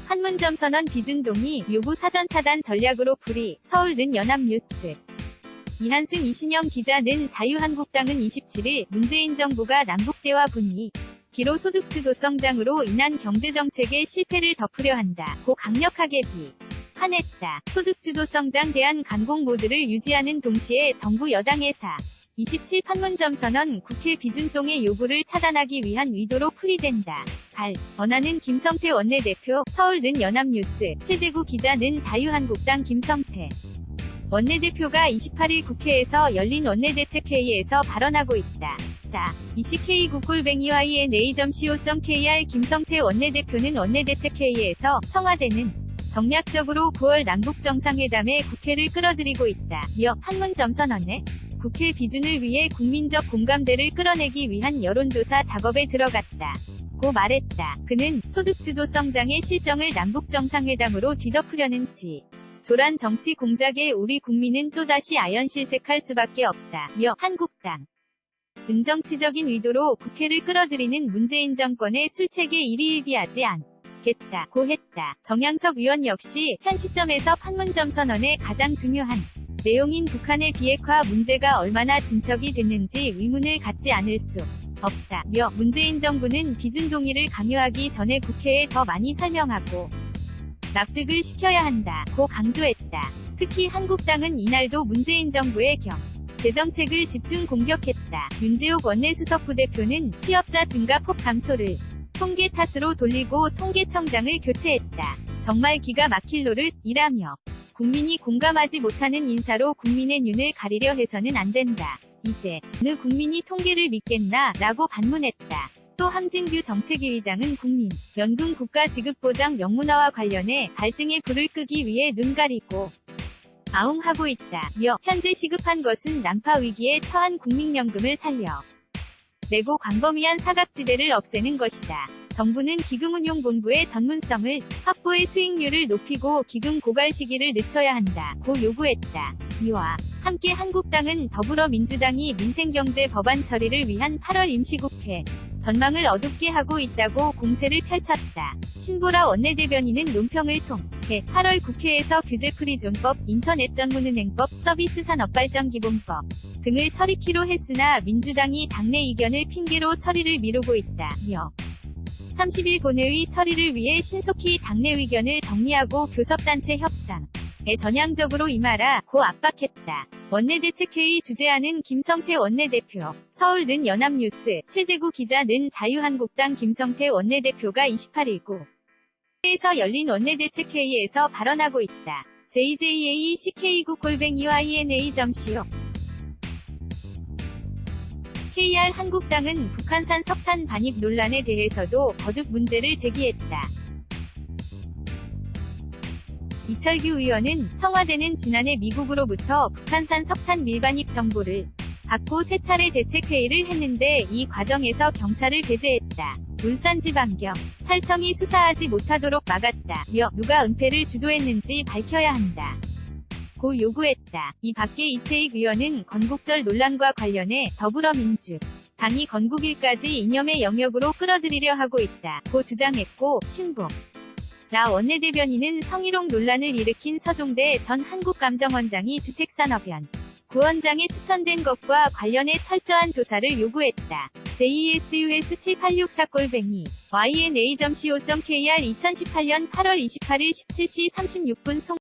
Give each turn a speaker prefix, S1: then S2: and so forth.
S1: 판문점 선언 비준동의 요구 사전 차단 전략으로 풀이. 서울는 연합뉴스. 이한승 이신영 기자는 자유한국당은 27일 문재인 정부가 남북대화 분위 기로소득주도성장으로 인한 경제정책의 실패를 덮으려 한다 고 강력하게 비판했다. 소득주도성장 대한 강공 모드를 유지하는 동시에 정부 여당의 27 판문점 선언 국회 비준동의 요구를 차단하기 위한 의도로 풀이된다. 권하는 김성태 원내대표. 서울는 연합뉴스. 최재구 기자는 자유한국당 김성태 원내대표가 28일 국회에서 열린 원내대책회의에서 발언하고 있다. ECK9-yna.co.kr 김성태 원내대표는 원내대책회의에서 청와대는 정략적으로 9월 남북정상회담에 국회를 끌어들이고 있다며 판문점 선언에 국회 비준을 위해 국민적 공감대를 끌어내기 위한 여론조사 작업에 들어갔다 고 말했다. 그는 소득주도성장의 실정을 남북정상회담으로 뒤덮으려는 조란 정치 공작에 우리 국민은 또다시 아연실색할 수밖에 없다며 한국당 정치적인 의도로 국회를 끌어들이는 문재인 정권의 술책에 일희일비하지 않겠다고 했다. 정양석 의원 역시 현 시점에서 판문점 선언의 가장 중요한 내용인 북한의 비핵화 문제가 얼마나 진척이 됐는지 의문을 갖지 않을 수 없다며 문재인 정부는 비준 동의를 강요하기 전에 국회에 더 많이 설명하고 납득을 시켜야 한다고 강조했다. 특히 한국당은 이날도 문재인 정부의 경제정책을 집중 공격했다. 윤재옥 원내수석 부대표는 취업자 증가 폭 감소를 통계 탓으로 돌리고 통계청장을 교체했다. 정말 기가 막힐 노릇이라며 국민이 공감하지 못하는 인사로 국민의 눈을 가리려 해서는 안 된다. 이제 어느 국민이 통계를 믿겠나 라고 반문했다. 또 함진규 정책위의장은 국민연금 국가지급보장 명문화와 관련해 발등에 불을 끄기 위해 눈 가리고 아웅하고 있다며 현재 시급한 것은 난파 위기에 처한 국민연금을 살려내고 광범위한 사각지대를 없애는 것이다. 정부는 기금운용본부의 전문성을 확보해 수익률을 높이고 기금 고갈 시기를 늦춰야 한다고 요구했다. 이와 함께 한국당은 더불어민주당이 민생경제 법안 처리를 위한 8월 임시국회 전망을 어둡게 하고 있다고 공세를 펼쳤다. 신보라 원내대변인은 논평을 통해 8월 국회에서 규제프리존법, 인터넷전문은행법, 서비스산업발전기본법 등을 처리키로 했으나 민주당이 당내 이견을 핑계로 처리를 미루고 있다며 30일 본회의 처리를 위해 신속히 당내 의견을 정리하고 교섭단체 협상에 전향적으로 임하라고 압박했다. 원내대책회의 주재하는 김성태 원내대표. 서울는 연합뉴스. 최재구 기자는 자유한국당 김성태 원내대표가 28일 국회에서 열린 원내대책회의에서 발언하고 있다. JJAECK9-yna.co. KR 한국당은 북한산 석탄 반입 논란에 대해서도 거듭 문제를 제기했다. 이철규 의원은 청와대는 지난해 미국으로부터 북한산 석탄 밀반입 정보를 받고 세 차례 대책회의를 했는데 이 과정에서 경찰을 배제했다. 울산지방경찰청이 수사하지 못하도록 막았다며 누가 은폐를 주도했는지 밝혀야 한다. 고 요구했다. 이 밖에 이채익 의원은 건국절 논란과 관련해 더불어민주당이 건국일까지 이념의 영역으로 끌어들이려 하고 있다. 고 주장했고 신보 라 원내대변인은 성희롱 논란을 일으킨 서종대 전 한국감정원장이 주택산업연 구원장에 추천된 것과 관련해 철저한 조사를 요구했다. JESUS7864-yna.co.kr 2018년 8월 28일 17시 36분 송